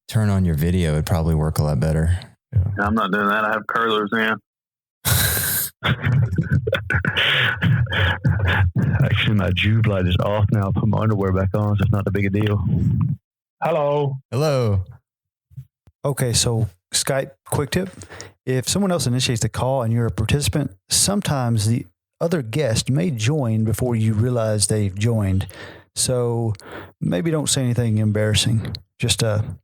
turn on your video, it'd probably work a lot better. Yeah. I'm not doing that. I have curlers in. Actually, my Juve light is off now. I put my underwear back on, so it's not a big a deal. Hello. Okay, so Skype quick tip. If someone else initiates the call and you're a participant, sometimes the other guest may join before you realize they've joined. So maybe don't say anything embarrassing, just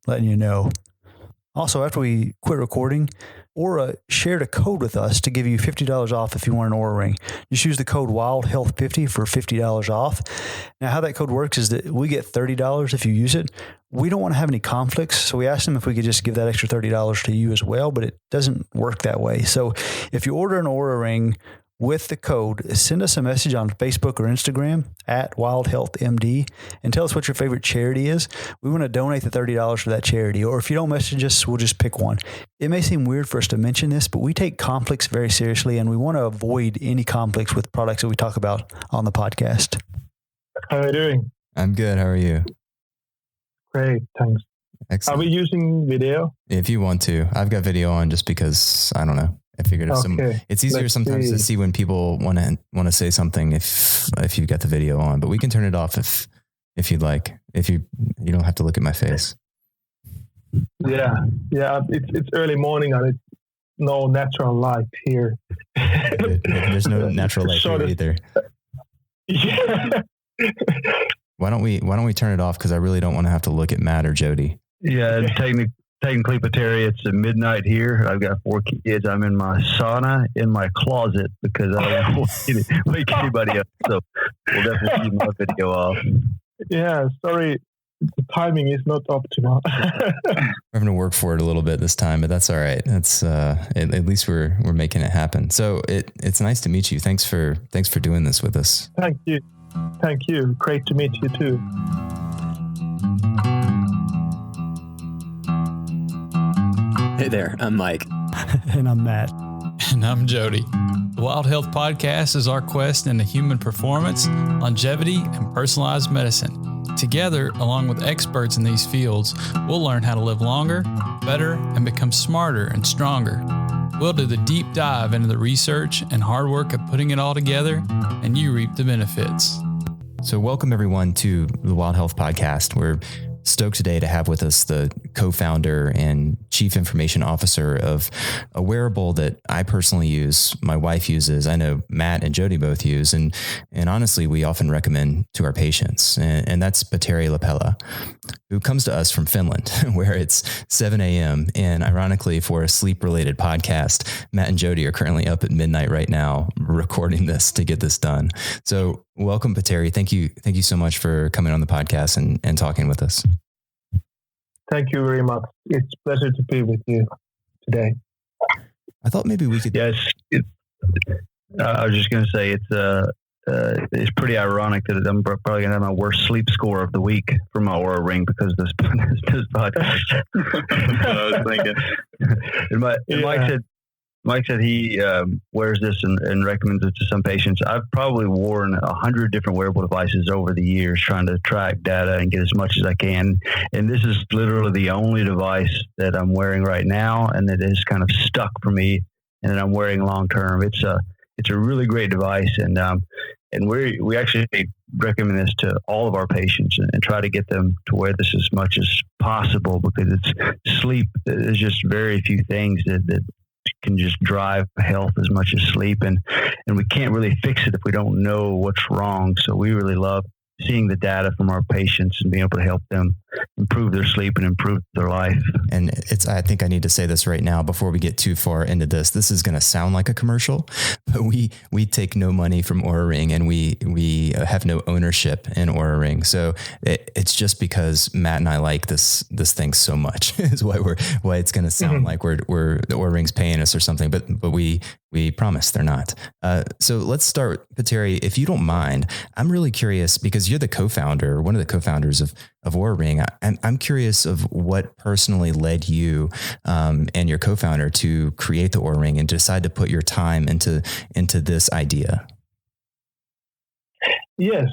letting you know. Also, after we quit recording, Oura shared a code with us to give you $50 off if you want an Oura ring. Just use the code WILDHEALTH50 for $50 off. Now, how that code works is that we get $30 if you use it. We don't want to have any conflicts, so we asked them if we could just give that extra $30 to you as well, but it doesn't work that way. So if you order an Oura ring with the code, send us a message on Facebook or Instagram at WildHealthMD and tell us what your favorite charity is. We want to donate the $30 for that charity. Or if you don't message us, we'll just pick one. It may seem weird for us to mention this, but we take conflicts very seriously and we want to avoid any conflicts with products that we talk about on the podcast. How are you doing? I'm good. How are you? Great. Thanks. Excellent. Are we using video? If you want to. I've got video on just because, I don't know. I figured it's easier sometimes to see when people want to say something if you've got the video on, but we can turn it off if you'd like. If you don't have to look at my face. Yeah. It's early morning and it's no natural light here. There's no natural light here either. Yeah. Why don't we turn it off? Because I really don't want to have to look at Matt or Jody. Yeah, technically, Pateri, it's midnight here. I've got 4 kids. I'm in my sauna in my closet because I don't want to wake anybody up. So we'll definitely keep my video off. Yeah, sorry. The timing is not optimal. We're having to work for it a little bit this time, but that's all right. That's at least we're making it happen. So it's nice to meet you. Thanks for doing this with us. Thank you. Great to meet you too. Hey there, I'm Mike. And I'm Matt. And I'm Jody. The Wild Health Podcast is our quest into human performance, longevity, and personalized medicine. Together, along with experts in these fields, we'll learn how to live longer, better, and become smarter and stronger. We'll do the deep dive into the research and hard work of putting it all together, and you reap the benefits. So welcome everyone to the Wild Health Podcast. We're stoked today to have with us the co-founder and chief information officer of a wearable that I personally use, my wife uses, I know Matt and Jody both use, and honestly, we often recommend to our patients. And that's Pateri Leppäla, who comes to us from Finland, where it's 7 a.m. And ironically, for a sleep-related podcast, Matt and Jody are currently up at midnight right now, recording this to get this done. So welcome, Pateri. Thank you so much for coming on the podcast and talking with us. Thank you very much. It's a pleasure to be with you today. I thought maybe we could. Yes, I was just going to say it's pretty ironic that I'm probably going to have my worst sleep score of the week for my Oura ring because of this podcast. I was thinking. And Mike said he wears this and recommends it to some patients. I've probably worn 100 different wearable devices over the years trying to track data and get as much as I can. And this is literally the only device that I'm wearing right now and that is kind of stuck for me and that I'm wearing long term. It's a really great device, and we actually recommend this to all of our patients and try to get them to wear this as much as possible because it's sleep. There's just very few things that can just drive health as much as sleep, and we can't really fix it if we don't know what's wrong. So we really love seeing the data from our patients and being able to help them improve their sleep and improve their life. And I think I need to say this right now before we get too far into this. This is going to sound like a commercial, but we take no money from Oura Ring and we have no ownership in Oura Ring. So it's just because Matt and I like this thing so much is why it's going to sound like the Oura Ring's paying us or something, but we promise they're not. So let's start, Pateri, if you don't mind. I'm really curious because you're the co-founder, one of the co-founders of Oura Ring. I'm curious of what personally led you and your co-founder to create the Oura Ring and decide to put your time into this idea. Yes.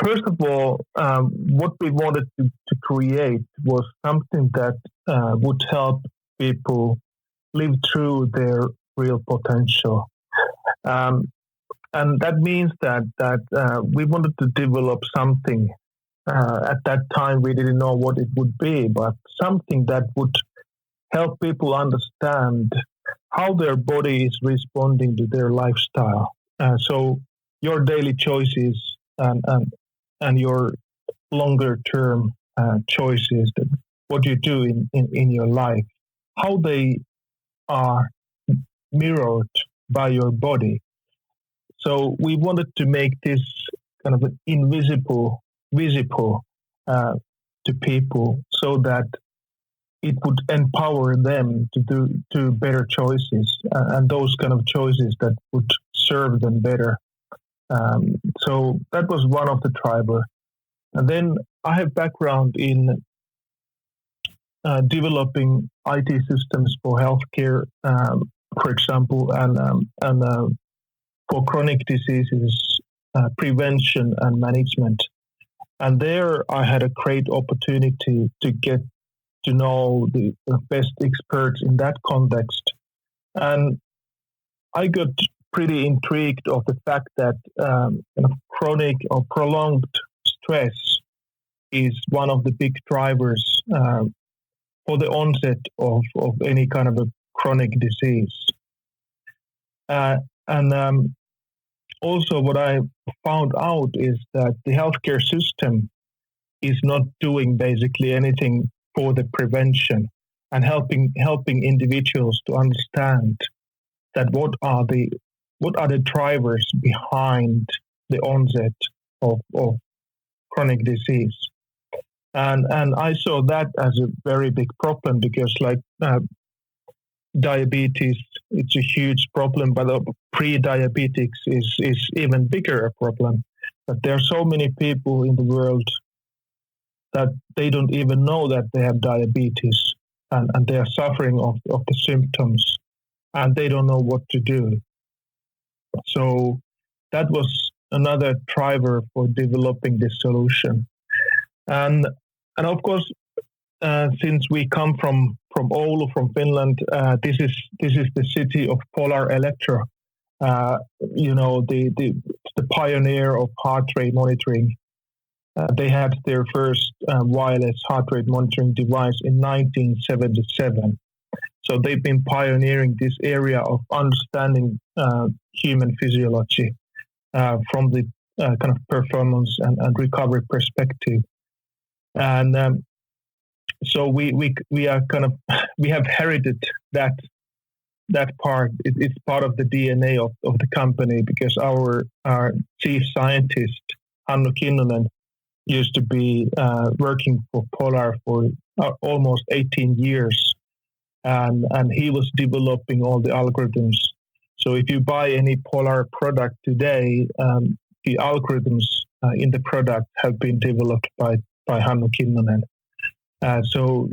first of all, what we wanted to create was something that would help people live through their real potential. And that means that we wanted to develop something. At that time, we didn't know what it would be, but something that would help people understand how their body is responding to their lifestyle. So your daily choices and your longer term choices, what you do in your life, how they are mirrored by your body. So we wanted to make this kind of visible to people, so that it would empower them to do better choices, and those kind of choices that would serve them better. So that was one of the drivers. And then I have background in developing IT systems for healthcare, for example, and for chronic diseases, prevention and management. And there I had a great opportunity to get to know the best experts in that context. And I got pretty intrigued of the fact that chronic or prolonged stress is one of the big drivers for the onset of any kind of a chronic disease. And also what I found out is that the healthcare system is not doing basically anything for the prevention and helping individuals to understand that what are the drivers behind the onset of chronic disease. And I saw that as a very big problem, because diabetes, it's a huge problem, but pre-diabetics is even bigger a problem. But there are so many people in the world that they don't even know that they have diabetes, and they are suffering of the symptoms, and they don't know what to do. So that was another driver for developing this solution. And of course, since we come from Oulu, from Finland, this is the city of Polar Electro. The pioneer of heart rate monitoring. They had their first wireless heart rate monitoring device in 1977. So they've been pioneering this area of understanding human physiology from the kind of performance and recovery perspective. And so we are kind of, we have inherited that part. It's part of the DNA of the company, because our chief scientist, Hannu Kinnunen, used to be working for Polar for almost 18 years. And he was developing all the algorithms. So if you buy any Polar product today, the algorithms in the product have been developed by Hannu Kinnunen. So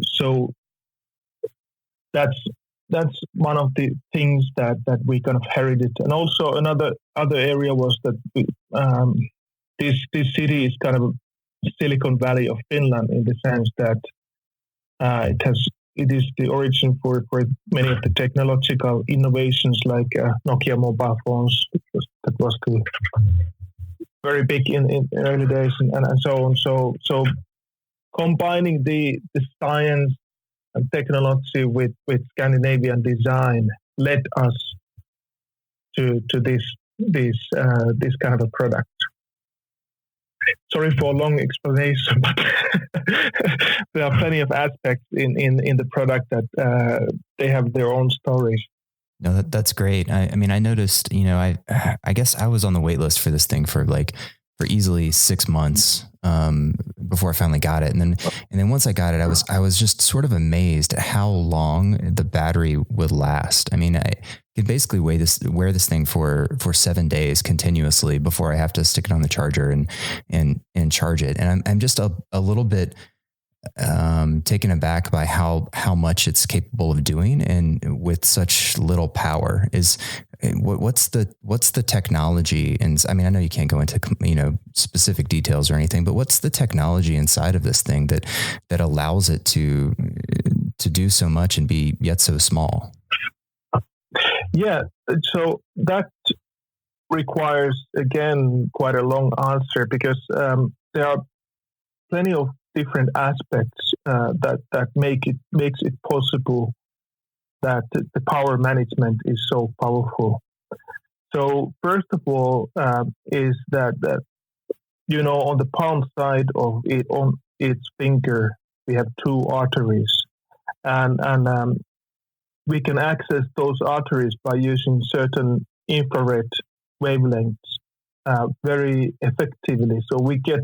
that's one of the things that we kind of inherited. And also other area was that this city is kind of Silicon Valley of Finland, in the sense that it is the origin for many of the technological innovations, like Nokia mobile phones, because that was the very big in early days, and so on. So combining the science and technology with Scandinavian design led us to this kind of a product. Sorry for a long explanation, but there are plenty of aspects in the product that they have their own stories. No, that's great. I mean, I noticed, I guess I was on the wait list for this thing for easily 6 months before I finally got it. And then once I got it, I was just sort of amazed at how long the battery would last. I mean, I could basically wear this thing for 7 days continuously before I have to stick it on the charger and charge it. And I'm just a little bit taken aback by how much it's capable of doing, and with such little power. What's the technology? And I mean, I know you can't go into specific details or anything, but what's the technology inside of this thing that allows it to do so much and be yet so small? Yeah, so that requires, again, quite a long answer, because there are plenty of different aspects that makes it possible that the power management is so powerful. So first of all, is that on the palm side of it, on its finger, we have two arteries, and we can access those arteries by using certain infrared wavelengths very effectively. So we get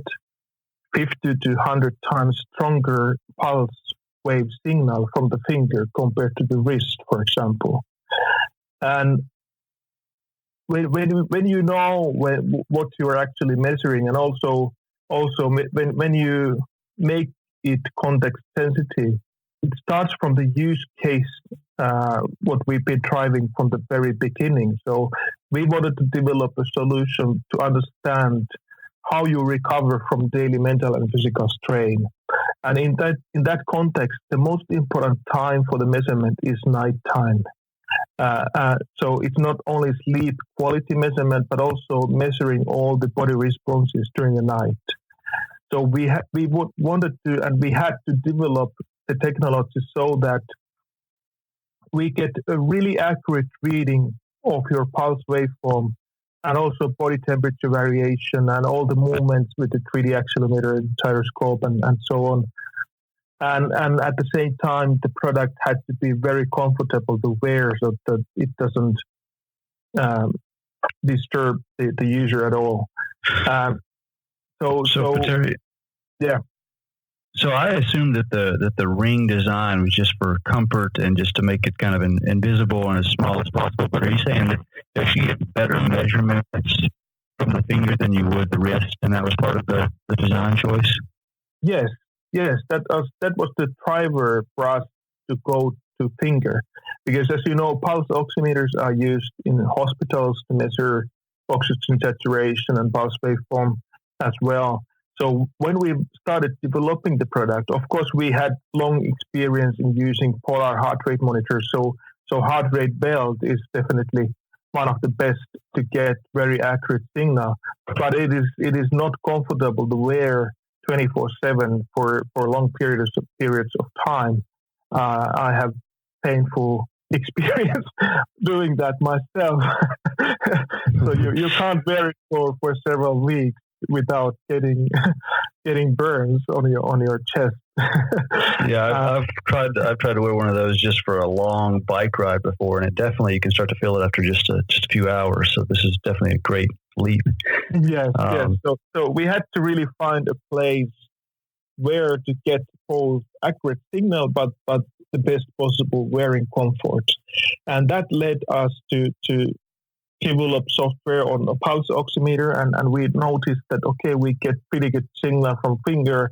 50 to 100 times stronger pulse wave signal from the finger compared to the wrist, for example. And when you know what you are actually measuring, and also when you make it context sensitive, it starts from the use case, what we've been driving from the very beginning. So we wanted to develop a solution to understand how you recover from daily mental and physical strain. And in that context, the most important time for the measurement is nighttime. So it's not only sleep quality measurement, but also measuring all the body responses during the night. So we wanted to, and we had to develop the technology so that we get a really accurate reading of your pulse waveform, and also body temperature variation, and all the movements with the 3D accelerometer, gyroscope, and so on. And at the same time, the product had to be very comfortable to wear, so that it doesn't disturb the user at all. Yeah. So I assume that the ring design was just for comfort and just to make it kind of invisible and as small as possible. But are you saying that you actually get better measurements from the finger than you would the wrist, and that was part of the design choice? Yes, that was the driver for us to go to finger, because as you know, pulse oximeters are used in hospitals to measure oxygen saturation and pulse waveform as well. So when we started developing the product, of course, we had long experience in using polar heart rate monitors. So heart rate belt is definitely one of the best to get very accurate signal, but it is not comfortable to wear 24/7 for long periods of time. I have painful experience doing that myself. So you can't wear it for several weeks without getting burns on your chest. Yeah, I've tried to wear one of those just for a long bike ride before, and it definitely, you can start to feel it after just a few hours. So this is definitely a great leap. Yes. So we had to really find a place where to get both accurate signal, but the best possible wearing comfort, and that led us to develop software on a pulse oximeter, and we noticed that, okay, we get pretty good signal from finger,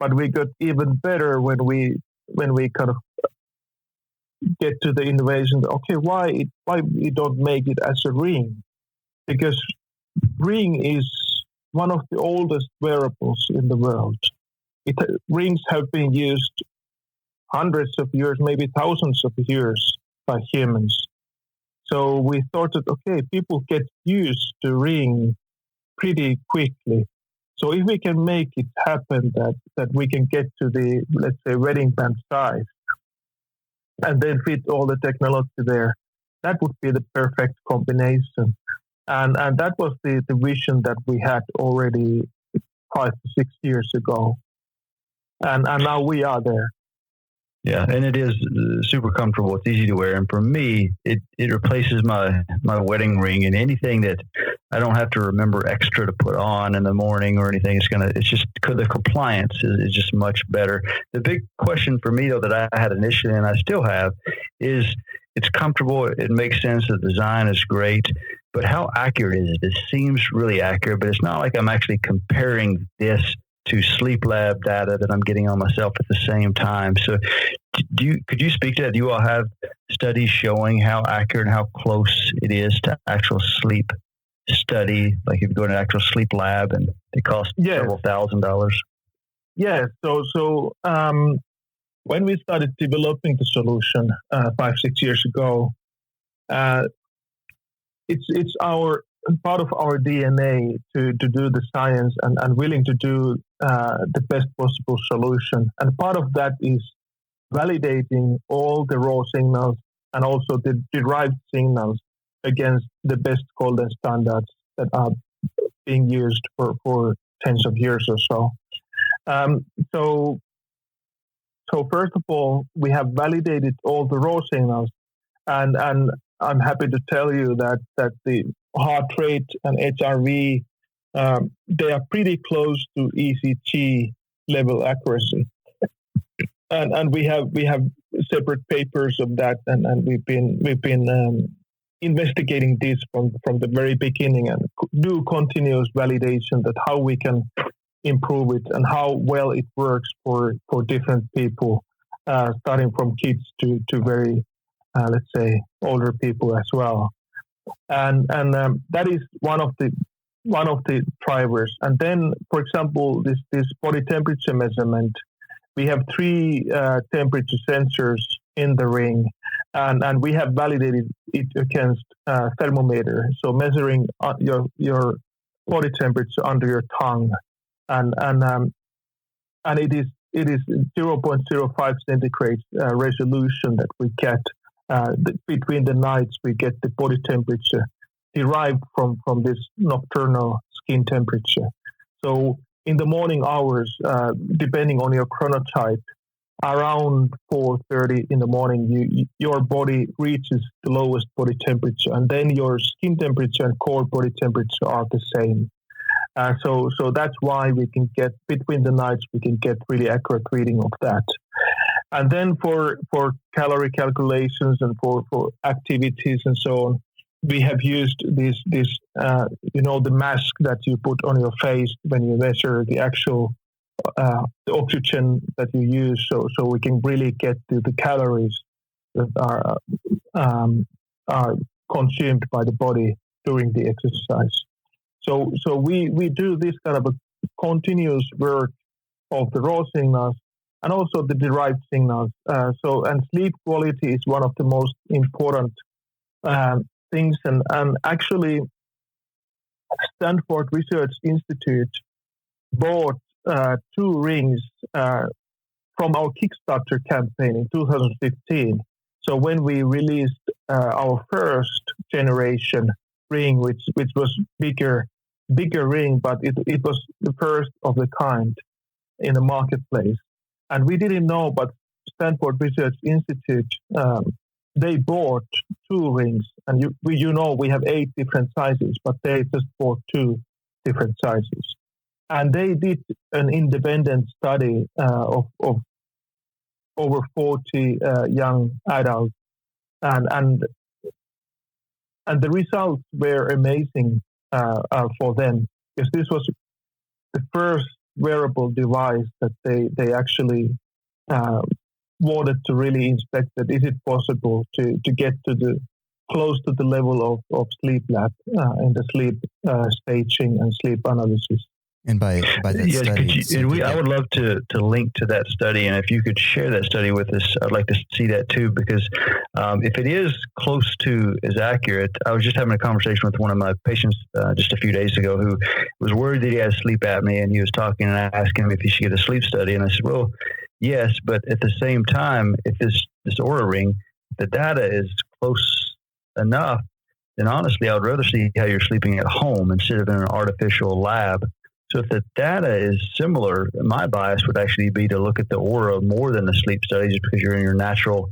but we got even better when we kind of get to the innovation. Okay, why we don't make it as a ring? Because ring is one of the oldest wearables in the world. Rings have been used hundreds of years, maybe thousands of years by humans. So we thought that, okay, people get used to ring pretty quickly. So if we can make it happen that we can get to the, let's say, wedding band size, and then fit all the technology there, that would be the perfect combination. And that was the vision that we had already 5 to 6 years ago. And now we are there. Yeah, and it is super comfortable. It's easy to wear, and for me, it replaces my wedding ring, and anything that I don't have to remember extra to put on in the morning or anything. It's just the compliance is just much better. The big question for me though that I had initially, and I still have, is it's comfortable. It makes sense. The design is great, but how accurate is it? It seems really accurate, but it's not like I'm actually comparing this to sleep lab data that I'm getting on myself at the same time. So could you speak to that? Do you all have studies showing how accurate and how close it is to actual sleep study? Like if you go to an actual sleep lab and it costs several $1,000s? Yes. So when we started developing the solution 5-6 years ago, it's our part of our DNA to do the science and willing to do the best possible solution. And part of that is validating all the raw signals and also the derived signals against the best golden standards that are being used for tens of years or so. So first of all, we have validated all the raw signals, and I'm happy to tell you that the heart rate and HRV, they are pretty close to ECG level accuracy. And we have separate papers of that, and we've been investigating this from the very beginning and do continuous validation that how we can improve it and how well it works for different people, starting from kids to very let's say older people as well, and that is one of the drivers. And then, for example, this body temperature measurement, we have 3 temperature sensors in the ring, and we have validated it against thermometer, so measuring your body temperature under your tongue, and it is 0.05 centigrade resolution that we get. Between the nights, we get the body temperature derived from this nocturnal skin temperature. So in the morning hours, depending on your chronotype, around 4:30 in the morning, your body reaches the lowest body temperature, and then your skin temperature and core body temperature are the same. So that's why we can get between the nights, we can get really accurate reading of that. And then for calorie calculations and for activities and so on, we have used this the mask that you put on your face when you measure the actual the oxygen that you use, so we can really get to the calories that are consumed by the body during the exercise. So we do this kind of a continuous work of the raw signals and also the derived signals. And sleep quality is one of the most important things. And actually, Stanford Research Institute bought 2 rings from our Kickstarter campaign in 2015. So when we released our first generation ring, which was bigger ring, but it was the first of the kind in the marketplace. And we didn't know, but Stanford Research Institute, they bought 2 rings. And we have 8 different sizes, but they just bought 2 different sizes. And they did an independent study of over 40 young adults. And the results were amazing for them, because this was the first wearable device that they actually wanted to really inspect that is it possible to get to close to the level of sleep lab in the sleep staging and sleep analysis. And by that study, I would love to link to that study, and if you could share that study with us, I'd like to see that too, because if it is close to as accurate, I was just having a conversation with one of my patients just a few days ago who was worried that he had sleep apnea, and he was talking, and I asked him if he should get a sleep study, and I said, well, yes, but at the same time, if this Oura Ring, the data is close enough, then honestly, I would rather see how you're sleeping at home instead of in an artificial lab. So if the data is similar, my bias would actually be to look at the Oura more than the sleep study, just because you're in your natural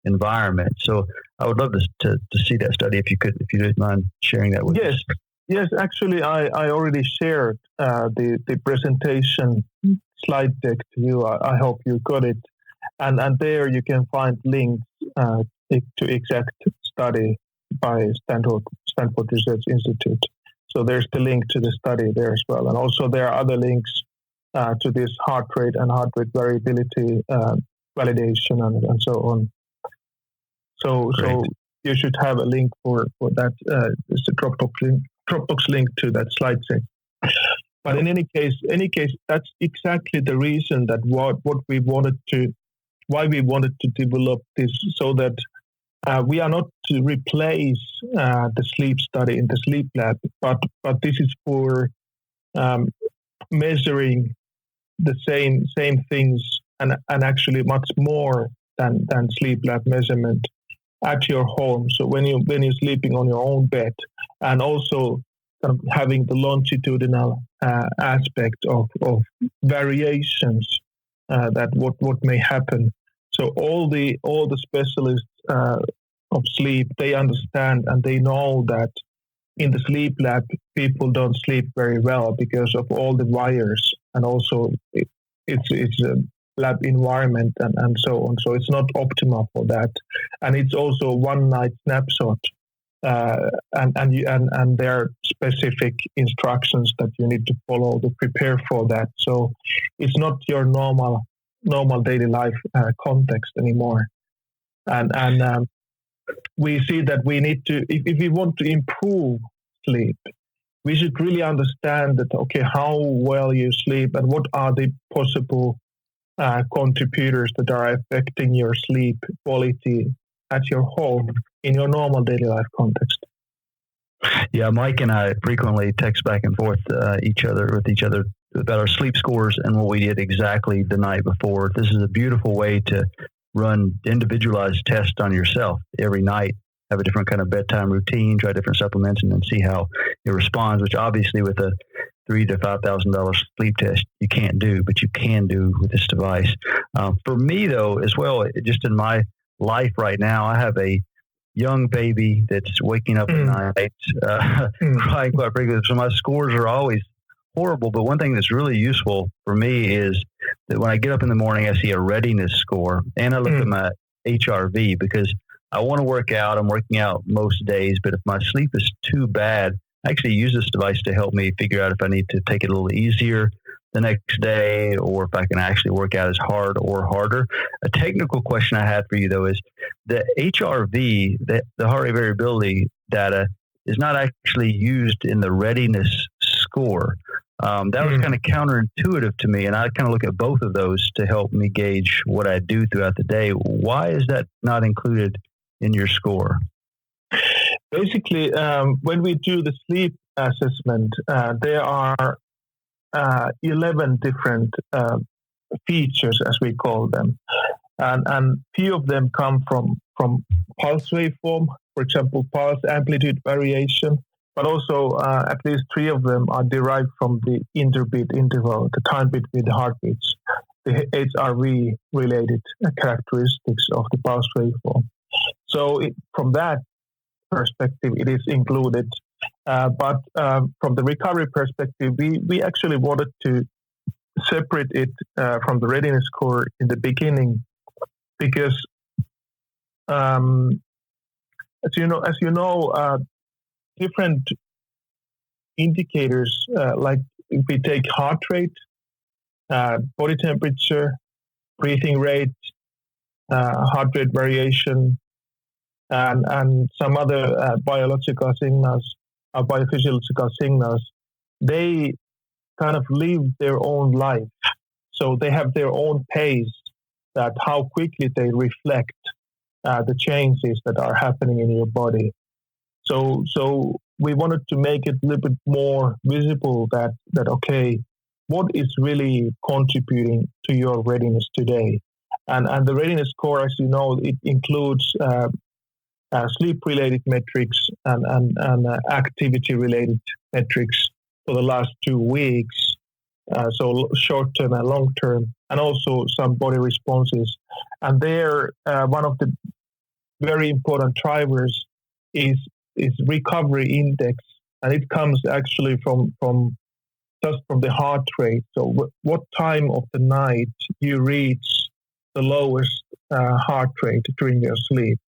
environment. So I would love to see that study if you didn't mind sharing that with us. Yes, actually, I already shared the presentation slide deck to you. I hope you got it. And there you can find links to exact study by Stanford Research Institute. So there's the link to the study there as well. And also there are other links to this heart rate and heart rate variability validation and so on. So you should have a link for that. It's a Dropbox link to that slide set. But in any case, that's exactly the reason that why we wanted to develop this, so that we are not to replace the sleep study in the sleep lab, but this is for measuring the same things and actually much more than sleep lab measurement at your home. So when you're sleeping on your own bed, and also kind of having the longitudinal aspect of variations that what may happen. So all the specialists of sleep, they understand and they know that in the sleep lab people don't sleep very well because of all the wires, and also it's a lab environment and so on. So it's not optimal for that, and it's also one night snapshot. And there are specific instructions that you need to follow to prepare for that. So it's not your normal daily life context anymore. And we see that we need to, if we want to improve sleep, we should really understand that, okay, how well you sleep and what are the possible contributors that are affecting your sleep quality at your home in your normal daily life context. Yeah, Mike and I frequently text back and forth with each other about our sleep scores and what we did exactly the night before. This is a beautiful way to run individualized tests on yourself every night. Have a different kind of bedtime routine, try different supplements, and then see how it responds. Which obviously, with a $3,000 to $5,000 sleep test, you can't do, but you can do with this device. For me, though, as well, just in my life right now, I have a young baby that's waking up at night, crying quite frequently. So my scores are always horrible. But one thing that's really useful for me is that when I get up in the morning, I see a readiness score, and I look at my HRV, because I want to work out. I'm working out most days, but if my sleep is too bad, I actually use this device to help me figure out if I need to take it a little easier the next day, or if I can actually work out as hard or harder. A technical question I had for you, though, is the HRV, the heart rate variability data, is not actually used in the readiness score. That was kind of counterintuitive to me, and I kind of look at both of those to help me gauge what I do throughout the day. Why is that not included in your score? Basically, when we do the sleep assessment, there are 11 different features, as we call them, and few of them come from pulse waveform, for example, pulse amplitude variation, but also at least 3 of them are derived from the interbeat interval, the time between the heartbeats, the HRV related characteristics of the pulse waveform. So from that perspective, it is included. But from the recovery perspective, we actually wanted to separate it from the readiness score in the beginning, because as you know, different indicators, like if we take heart rate, body temperature, breathing rate, heart rate variation, and some other biological signals, biophysiological signals, they kind of live their own life. So they have their own pace, that how quickly they reflect the changes that are happening in your body. So we wanted to make it a little bit more visible that okay, what is really contributing to your readiness today? And the readiness score, as you know, it includes sleep-related metrics and activity-related metrics for the last 2 weeks, so short-term and long-term, and also some body responses. And there, one of the very important drivers is recovery index, and it comes actually from just from the heart rate. So what time of the night you reach the lowest heart rate during your sleep.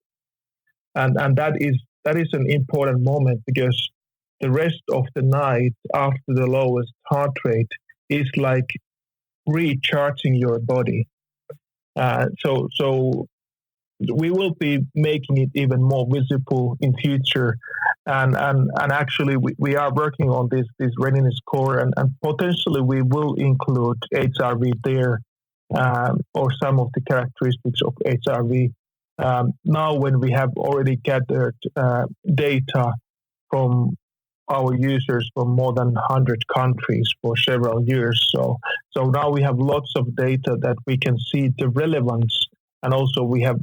And that is an important moment, because the rest of the night after the lowest heart rate is like recharging your body. So we will be making it even more visible in future, and actually we are working on this readiness score, and potentially we will include HRV there, or some of the characteristics of HRV. Now when we have already gathered data from our users from more than 100 countries for several years, so now we have lots of data that we can see the relevance. And also we have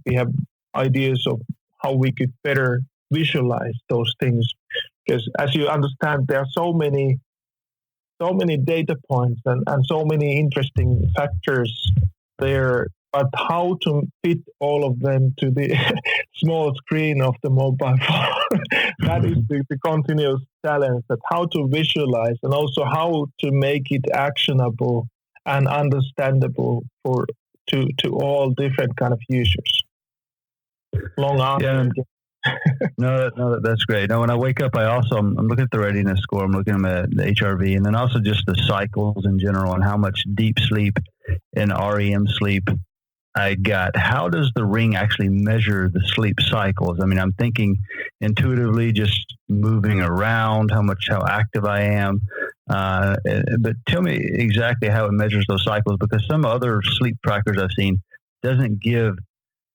ideas of how we could better visualize those things, because as you understand, there are so many data points and so many interesting factors there, but how to fit all of them to the small screen of the mobile phone, that is the continuous challenge, that how to visualize and also how to make it actionable and understandable to all different kind of users. Long answer. Yeah. No, that's great. Now, when I wake up, I'm looking at the readiness score. I'm looking at the HRV, and then also just the cycles in general and how much deep sleep and REM sleep I got. How does the Ring actually measure the sleep cycles? I mean, I'm thinking intuitively, just moving around, how active I am. But tell me exactly how it measures those cycles, because some other sleep trackers I've seen doesn't give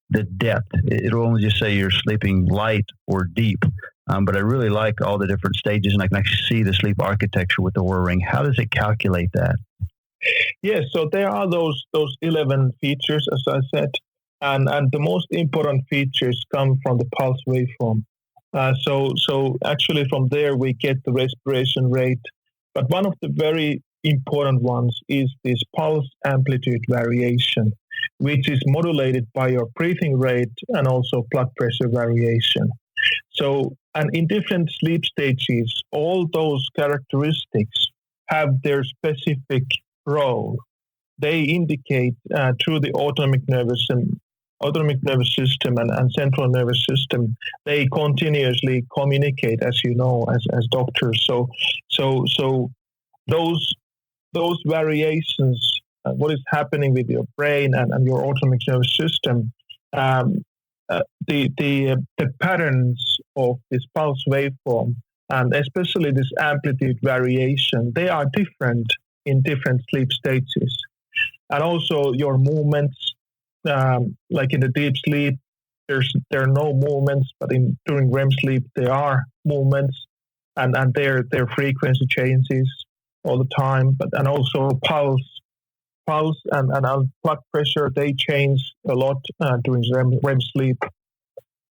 the depth. It'll only just say you're sleeping light or deep. But I really like all the different stages, and I can actually see the sleep architecture with the Oura Ring. How does it calculate that? Yes, so there are those 11 features, as I said, and the most important features come from the pulse waveform. So actually from there we get the respiration rate, but one of the very important ones is this pulse amplitude variation, which is modulated by your breathing rate and also blood pressure variation. So, and in different sleep stages, all those characteristics have their specific role. They indicate through the autonomic nervous system and central nervous system. They continuously communicate, as you know, as doctors. So those variations, what is happening with your brain and your autonomic nervous system, the patterns of this pulse waveform, and especially this amplitude variation, they are different in different sleep stages. And also your movements, like in the deep sleep, there are no movements, but during REM sleep there are movements, and their frequency changes all the time. And also pulse and blood pressure, they change a lot during REM sleep,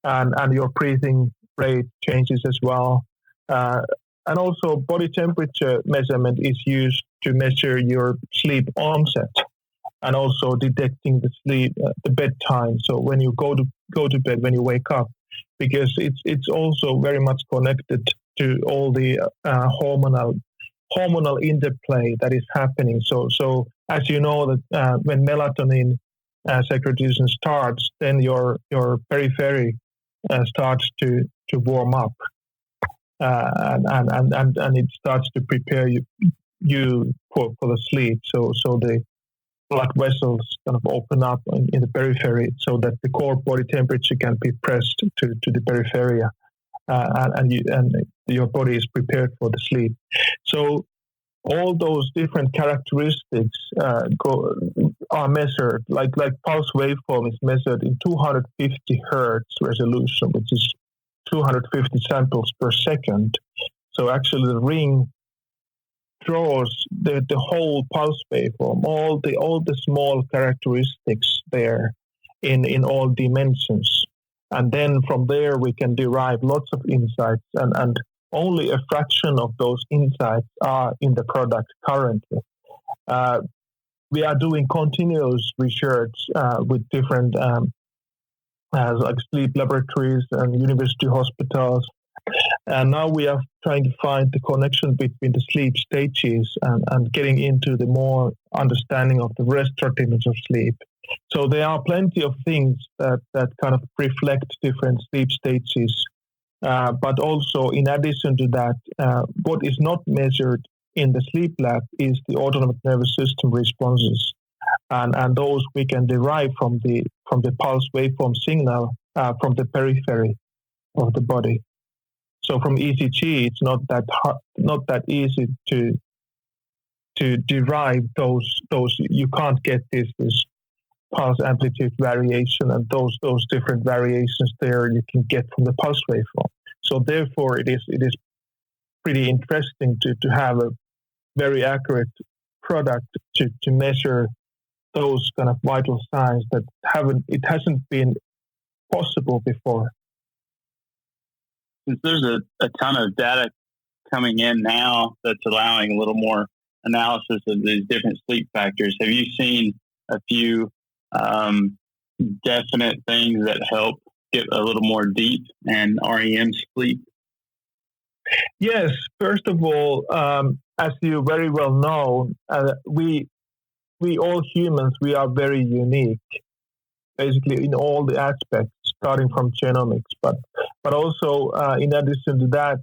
and your breathing rate changes as well. And also body temperature measurement is used to measure your sleep onset, and also detecting the bedtime. So when you go to bed, when you wake up, because it's also very much connected to all the hormonal interplay that is happening. So as you know that when melatonin secretion starts, then your periphery starts to warm up, and it starts to prepare you for the sleep. So the blood vessels kind of open up in the periphery so that the core body temperature can be pressed to the peripheria, and your body is prepared for the sleep. So all those different characteristics are measured, like pulse waveform is measured in 250 hertz resolution, which is 250 samples per second. So actually the Ring draws the whole pulse waveform, all the small characteristics there in all dimensions. And then from there we can derive lots of insights, and only a fraction of those insights are in the product currently. We are doing continuous research with different like sleep laboratories and university hospitals. And now we are trying to find the connection between the sleep stages and getting into the more understanding of the restorativeness of sleep. So there are plenty of things that kind of reflect different sleep stages. But also, in addition to that, what is not measured in the sleep lab is the autonomic nervous system responses, and those we can derive from the pulse waveform signal from the periphery of the body. So from ECG, it's not that easy to derive those. You can't get this pulse amplitude variation, and those different variations there you can get from the pulse waveform. So therefore, it is pretty interesting to have a very accurate product to measure those kind of vital signs that hasn't been possible before. Since there's a ton of data coming in now that's allowing a little more analysis of these different sleep factors, have you seen a few definite things that help get a little more deep and REM sleep? Yes. First of all, as you very well know, we all humans, we are very unique, basically in all the aspects, starting from genomics, but also in addition to that,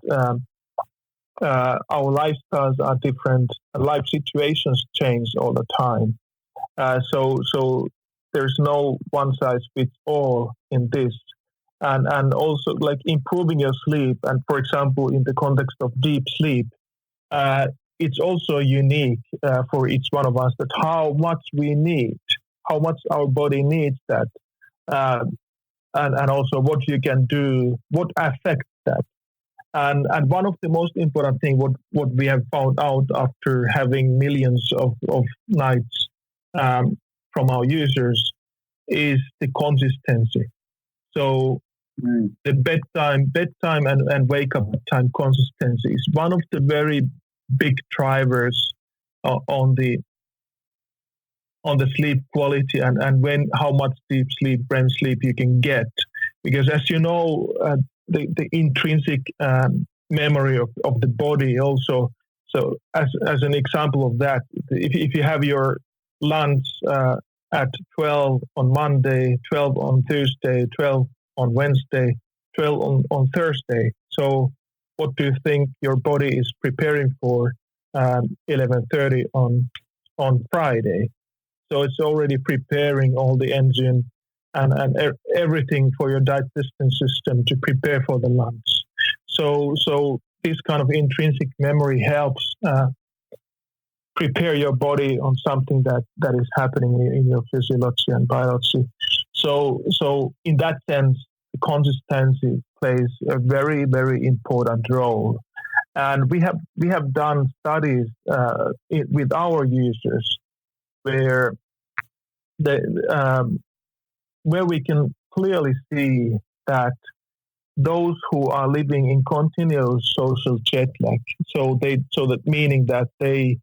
our lifestyles are different. Life situations change all the time. So there's no one size fits all in this. And also like improving your sleep. And for example, in the context of deep sleep, it's also unique for each one of us that how much we need, how much our body needs that. And also what you can do, what affects that. And one of the most important things, what we have found out after having millions of nights from our users is the consistency. So the bedtime and wake up time consistency is one of the very big drivers on the sleep quality and how much deep sleep, REM sleep you can get. Because as you know, the intrinsic memory of the body also. So as an example of that, if you have your lunch at 12 on Monday, 12 on Tuesday, 12 on Wednesday, 12 on Thursday. So what do you think your body is preparing for 11:30 on Friday? So it's already preparing all the engine and everything for your digestion system to prepare for the lunch. So this kind of intrinsic memory helps prepare your body on something that is happening in your physiology and biology. So in that sense, the consistency plays a very, very important role. And we have done studies with our users where where we can clearly see that those who are living in continuous social jet lag, so that meaning that they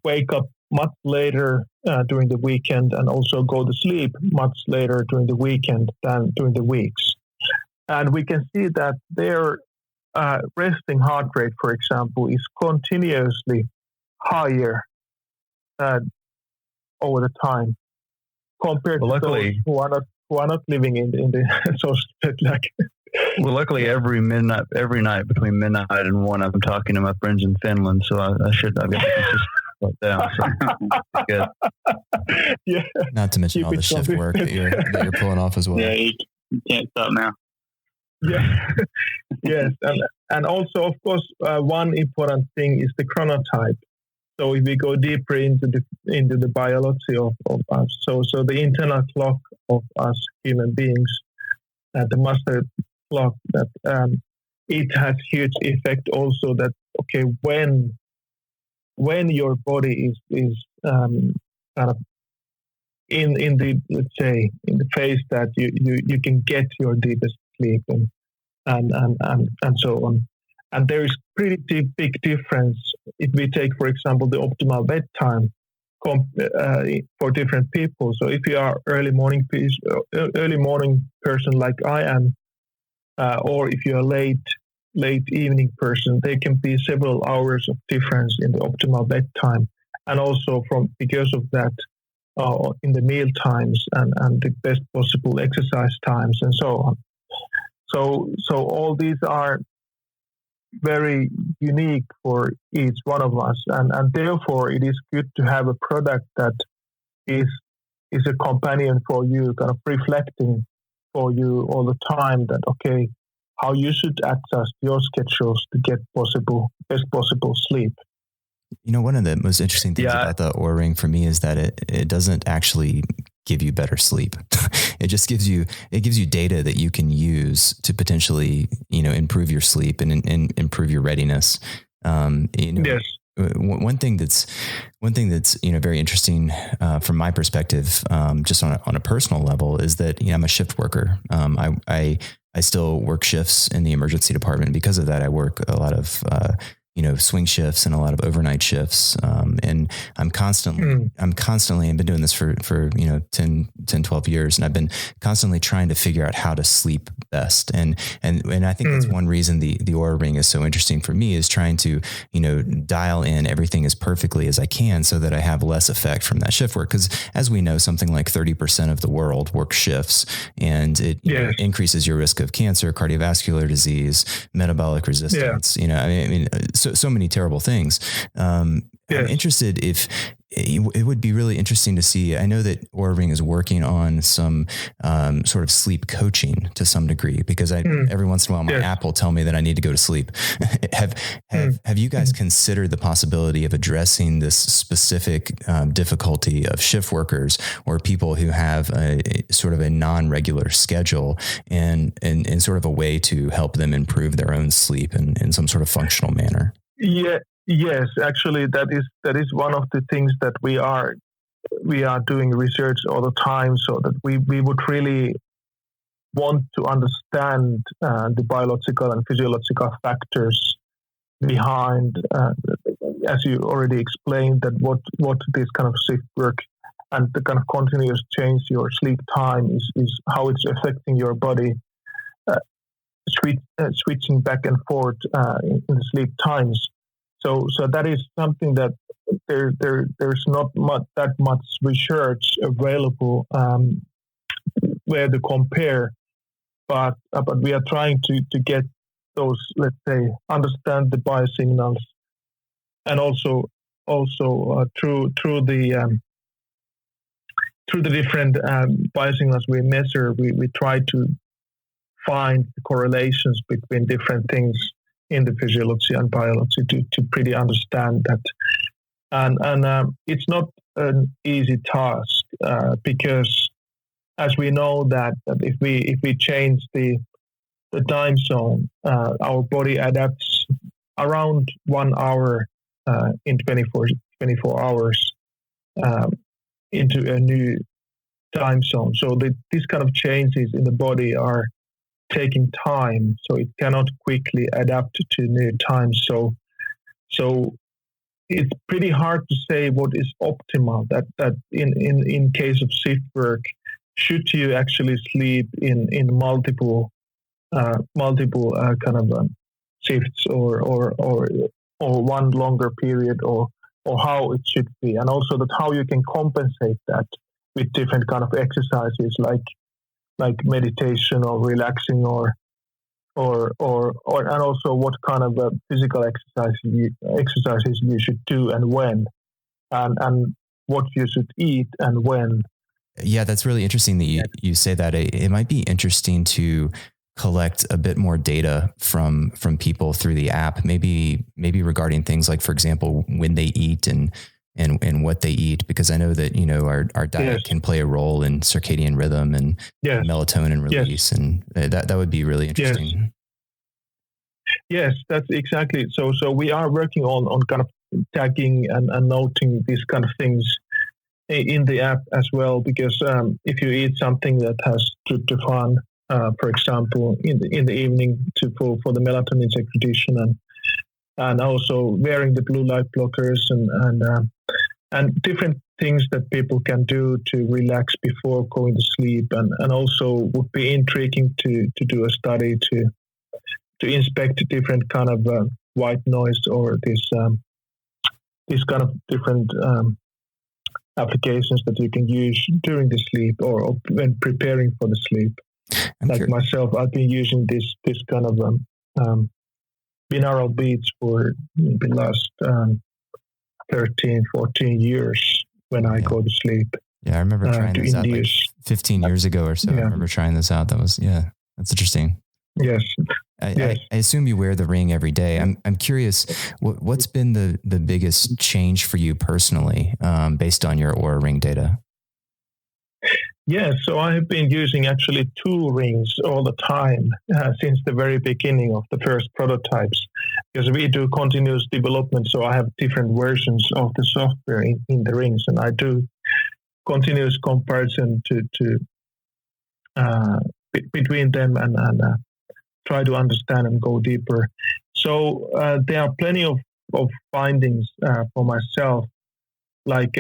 wake up much later during the weekend and also go to sleep much later during the weekend than during the weeks. And we can see that their resting heart rate, for example, is continuously higher over the time compared to those who are not living in the social jet lag. Well, luckily, every night between midnight and 1, I'm talking to my friends in Finland, so I've got the consistent down. So good. Yeah. Not to mention all the shift work that you're pulling off as well. Yeah, you can't stop now. Yeah. Yes, and also, of course, one important thing is the chronotype. So if we go deeper into the biology of us, so the internal clock of us human beings, the master clock, that it has huge effect also. That okay, when your body is kind of in the, let's say, in the phase that you can get your deepest sleep and so on. And there is pretty big difference if we take, for example, the optimal bedtime for different people. So if you are early morning person like I am, or if you are late evening person, there can be several hours of difference in the optimal bedtime, and also because of that in the meal times and the best possible exercise times and so on. So all these are very unique for each one of us, and therefore it is good to have a product that is a companion for you, kind of reflecting for you all the time that, okay, how you should adjust your schedules to get best possible sleep. You know, one of the most interesting things about the Oura Ring for me is that it doesn't actually give you better sleep. It just gives you data that you can use to potentially, improve your sleep and improve your readiness. Yes. One thing that's very interesting from my perspective, just on a personal level, is that I'm a shift worker. I still work shifts in the emergency department. Because of that, I work a lot of swing shifts and a lot of overnight shifts. And I'm constantly, I've been doing this for 10, 12 years. And I've been constantly trying to figure out how to sleep best. And I think that's one reason the Oura Ring is so interesting for me, is trying to, dial in everything as perfectly as I can so that I have less effect from that shift work. Because as we know, something like 30% of the world works shifts, and it increases your risk of cancer, cardiovascular disease, metabolic resistance, so many terrible things. I'm interested if it would be really interesting to see. I know that Oura Ring is working on some sort of sleep coaching to some degree, because every once in a while my app will tell me that I need to go to sleep. Have you guys considered the possibility of addressing this specific difficulty of shift workers or people who have a sort of a non-regular schedule and sort of a way to help them improve their own sleep in some sort of functional manner? Yeah. Yes, actually, that is one of the things that we are doing research all the time, so that we would really want to understand the biological and physiological factors behind, as you already explained, that what this kind of shift work and the kind of continuous change your sleep time is how it's affecting your body, switching back and forth in the sleep times. So that is something that there's not that much research available where to compare, but we are trying to get those, let's say, understand the biosignals, and also through the different biosignals we measure, we try to find correlations between different things in the physiology and biology to pretty understand that. And it's not an easy task because, as we know, that if we change the time zone, our body adapts around 1 hour in 24 hours into a new time zone. So these kind of changes in the body are taking time, so it cannot quickly adapt to new times. So it's pretty hard to say what is optimal. That in case of shift work, should you actually sleep in multiple kind of shifts or one longer period, or how it should be, and also that how you can compensate that with different kind of exercises like meditation or relaxing or and also what kind of physical exercises you should do and when, and what you should eat and when. Yeah, that's really interesting that you say that. It might be interesting to collect a bit more data from people through the app, maybe regarding things like, for example, when they eat and what they eat, because I know that, our diet can play a role in circadian rhythm and melatonin release. And that would be really interesting. Yes, that's exactly. So we are working on kind of tagging and noting these kind of things in the app as well, because if you eat something that has tryptophan, for example, in the evening for the melatonin secretion, and also wearing the blue light blockers and different things that people can do to relax before going to sleep, and also would be intriguing to do a study to inspect different kind of white noise or this kind of different applications that you can use during the sleep or when preparing for the sleep. Myself, I've been using this kind of binaural beats for the last 13, 14 years when I go to sleep. Yeah, I remember trying this out like 15 years ago or so. Yeah. I remember trying this out. That's interesting. Yes. I assume you wear the ring every day. I'm curious, what's been the biggest change for you personally, based on your Oura Ring data? Yes, so I have been using actually 2 rings all the time since the very beginning of the first prototypes, because we do continuous development. So I have different versions of the software in the rings, and I do continuous comparison to between them and try to understand and go deeper. So there are plenty of findings for myself, like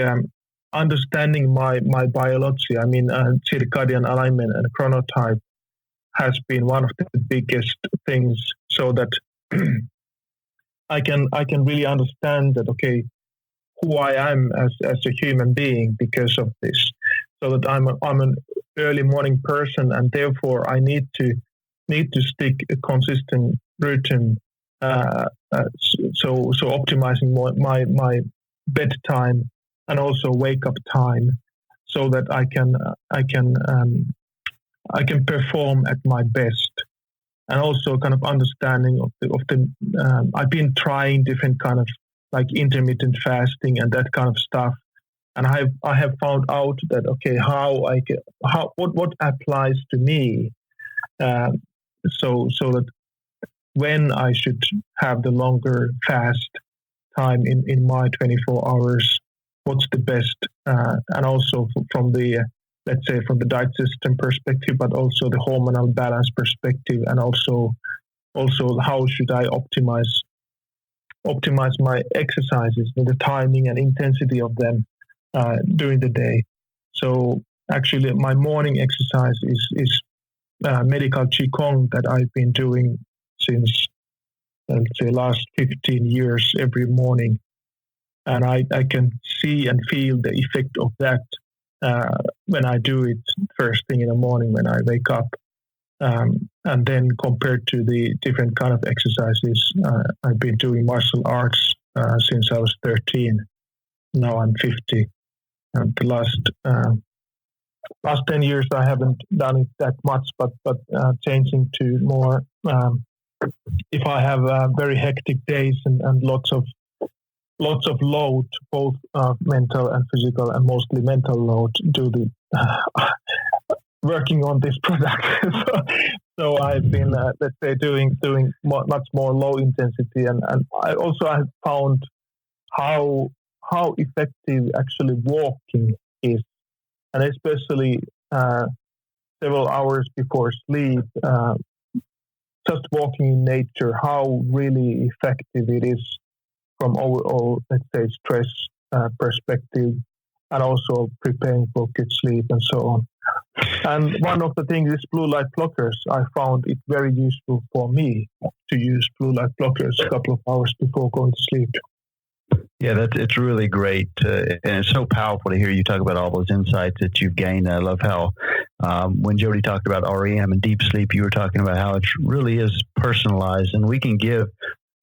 understanding my biology. I mean, circadian alignment and chronotype has been one of the biggest things, so that I can really understand that, okay, who I am as a human being because of this. So that I'm an early morning person, and therefore I need to stick a consistent routine. So optimizing my bedtime and also wake up time, so that I can perform at my best. And also kind of understanding of the I've been trying different kind of like intermittent fasting and that kind of stuff. And I have found out that, okay, what applies to me, so that when I should have the longer fast time in my 24 hours, what's the best, and also from the, let's say, from the diet system perspective, but also the hormonal balance perspective, and also how should I optimize my exercises, the timing and intensity of them during the day. So actually, my morning exercise is medical Qigong that I've been doing since, let's say, last 15 years every morning. And I can see and feel the effect of that when I do it first thing in the morning when I wake up. And then compared to the different kind of exercises, I've been doing martial arts since I was 13. Now I'm 50. And the last 10 years I haven't done it that much, but changing to more, if I have very hectic days and lots of load, both mental and physical, and mostly mental load, do the working on this product. so I've been, let's say, doing much more low intensity, and I also have found how effective actually walking is, and especially several hours before sleep, just walking in nature, how really effective it is from overall, let's say, stress perspective, and also preparing for good sleep and so on. And one of the things is blue light blockers. I found it very useful for me to use blue light blockers a couple of hours before going to sleep. Yeah, it's really great. And it's so powerful to hear you talk about all those insights that you've gained. I love how when Jody talked about REM and deep sleep, you were talking about how it really is personalized, and we can give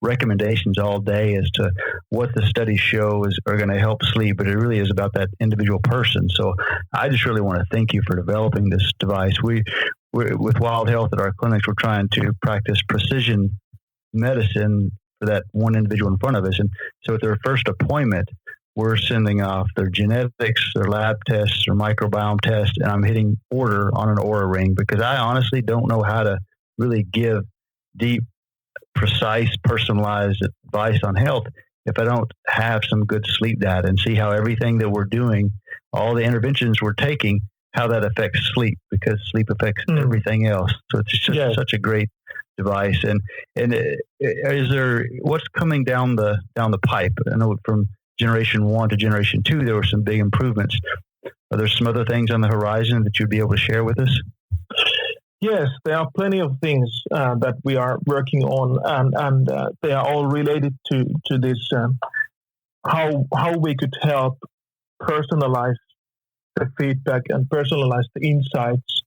recommendations all day as to what the studies show are going to help sleep, but it really is about that individual person. So I just really want to thank you for developing this device. We're with Wild Health at our clinics, we're trying to practice precision medicine for that one individual in front of us. And so at their first appointment, we're sending off their genetics, their lab tests, their microbiome tests, and I'm hitting order on an Oura Ring, because I honestly don't know how to really give deep, precise, personalized advice on health if I don't have some good sleep data and see how everything that we're doing, all the interventions we're taking, how that affects sleep, because sleep affects everything else. So it's just such a great device. And is there, what's coming down the pipe? I know from generation 1 to generation 2, there were some big improvements. Are there some other things on the horizon that you'd be able to share with us? Yes, there are plenty of things that we are working on, and they are all related to this, how we could help personalize the feedback and personalize the insights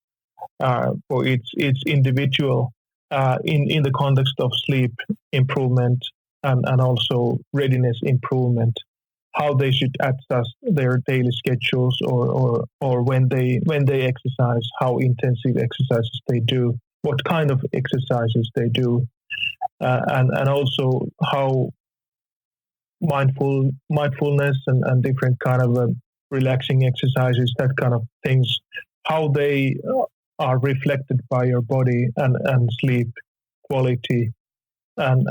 for each individual. in the context of sleep improvement and also readiness improvement, how they should adjust their daily schedules or when they exercise, how intensive exercises they do, what kind of exercises they do, and also how mindfulness and different kind of relaxing exercises, that kind of things, how they are reflected by your body and sleep quality, and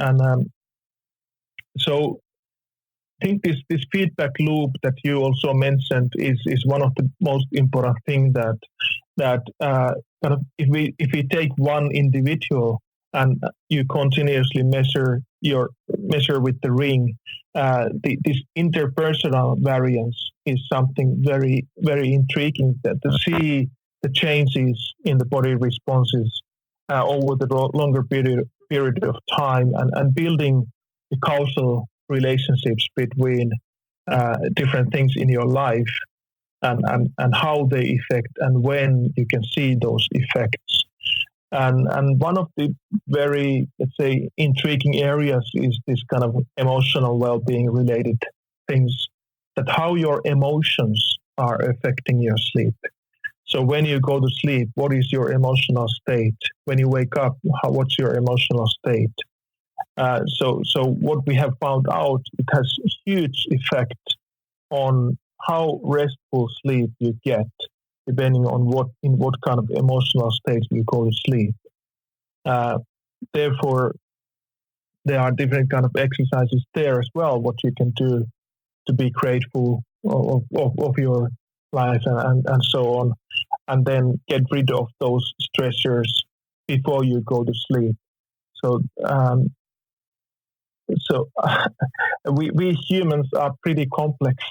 so I think this feedback loop that you also mentioned is one of the most important thing that kind of if we take one individual and you continuously measure with the ring, this interpersonal variance is something very, very intriguing, that to see the changes in the body responses over the longer period of time, and building the causal relationships between different things in your life, and how they affect and when you can see those effects. And one of the very, let's say, intriguing areas is this kind of emotional well-being related things, that how your emotions are affecting your sleep. So when you go to sleep, what is your emotional state? When you wake up, what's your emotional state? So what we have found out, it has a huge effect on how restful sleep you get, depending on what kind of emotional state you go to sleep. Therefore, there are different kind of exercises there as well, what you can do to be grateful of your life and so on, and then get rid of those stressors before you go to sleep. So we humans are pretty complex.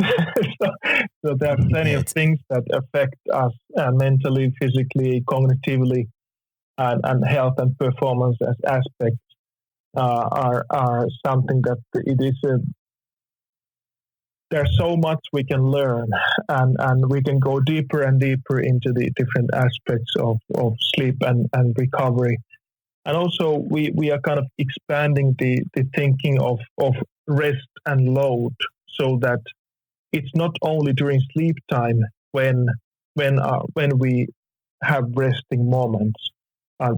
so there are plenty of things that affect us mentally, physically, cognitively, and health and performance as aspects are something that it is there's so much we can learn, and we can go deeper and deeper into the different aspects of sleep and recovery. And also we are kind of expanding the thinking of rest and load, so that it's not only during sleep time when we have resting moments,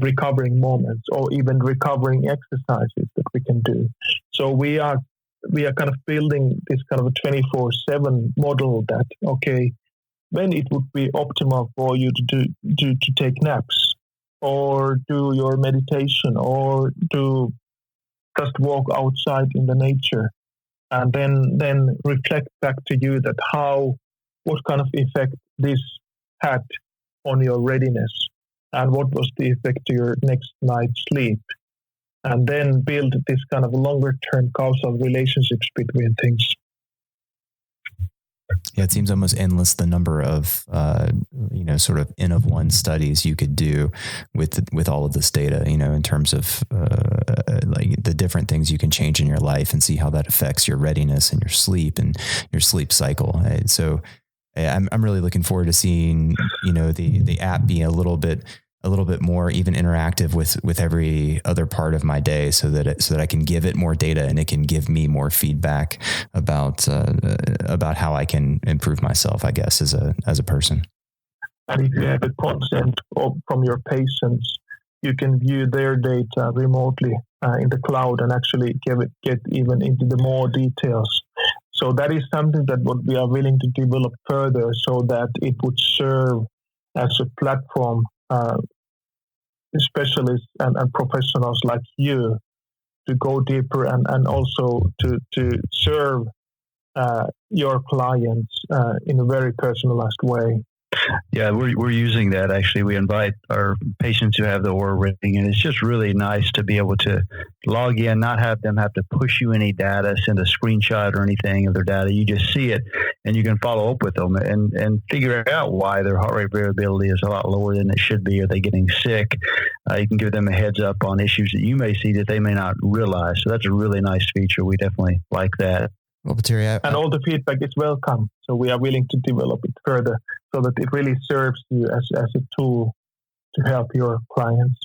recovering moments, or even recovering exercises that we can do. So we are kind of building this kind of a 24/7 model, that okay, when it would be optimal for you to take naps, or do your meditation, or do just walk outside in the nature, and then reflect back to you that what kind of effect this had on your readiness, and what was the effect to your next night's sleep, and then build this kind of longer term causal relationships between things. Yeah, it seems almost endless the number of sort of N of one studies you could do with all of this data, in terms of like the different things you can change in your life and see how that affects your readiness and your sleep cycle. So I'm really looking forward to seeing the app be a little bit more even interactive with every other part of my day, so that I can give it more data and it can give me more feedback about how I can improve myself, I guess, as a person. And if you have a consent from your patients, you can view their data remotely in the cloud and actually get even into the more details. So that is something that what we are willing to develop further, so that it would serve as a platform, specialists and professionals like you to go deeper and also to serve your clients in a very personalized way. Yeah, we're using that actually. We invite our patients who have the Oura Ring, and it's just really nice to be able to log in, not have them have to push you any data, send a screenshot or anything of their data. You just see it, and you can follow up with them and figure out why their heart rate variability is a lot lower than it should be. Are they getting sick? You can give them a heads up on issues that you may see that they may not realize. So that's a really nice feature. We definitely like that. Well, Petteri, and all the feedback is welcome. So we are willing to develop it further, so that it really serves you as a tool to help your clients.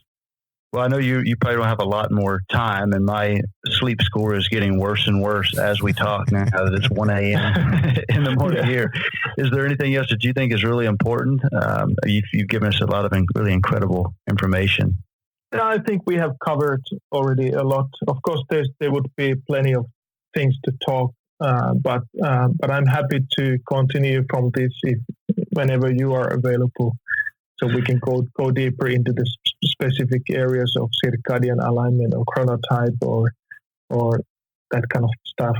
Well, I know you probably don't have a lot more time, and my sleep score is getting worse and worse as we talk now that it's 1 a.m. in the morning here. Is there anything else that you think is really important? You've given us a lot of really incredible information. Yeah, I think we have covered already a lot. Of course, there would be plenty of things to talk, but I'm happy to continue from this whenever you are available. So we can go deeper into the specific areas of circadian alignment or chronotype or that kind of stuff.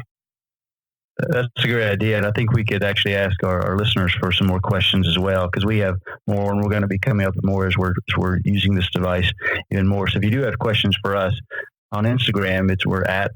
That's a great idea. And I think we could actually ask our listeners for some more questions as well, because we have more, and we're going to be coming up with more as we're using this device even more. So if you do have questions for us on Instagram, we're at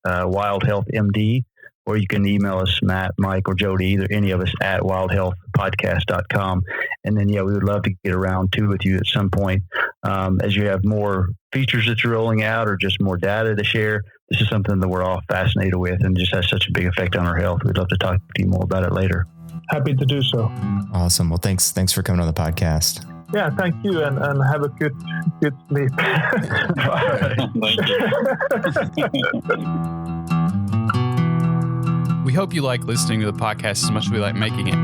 Wild Health MD, or you can email us, Matt, Mike, or Jody, either any of us at wildhealthpodcast.com. And then, we would love to get around too with you at some point. As you have more features that you're rolling out or just more data to share, this is something that we're all fascinated with and just has such a big effect on our health. We'd love to talk to you more about it later. Happy to do so. Awesome. Well, thanks for coming on the podcast. Yeah, thank you, and have a good sleep. Thank you. We hope you like listening to the podcast as much as we like making it.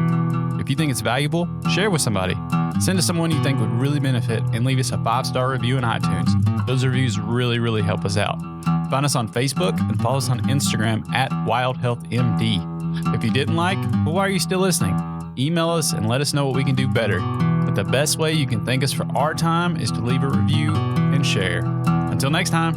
If you think it's valuable, share it with somebody. Send it to someone you think would really benefit and leave us a 5-star review in iTunes. Those reviews really, really help us out. Find us on Facebook and follow us on Instagram at WildHealthMD. If you didn't like, well, why are you still listening? Email us and let us know what we can do better. But the best way you can thank us for our time is to leave a review and share. Until next time.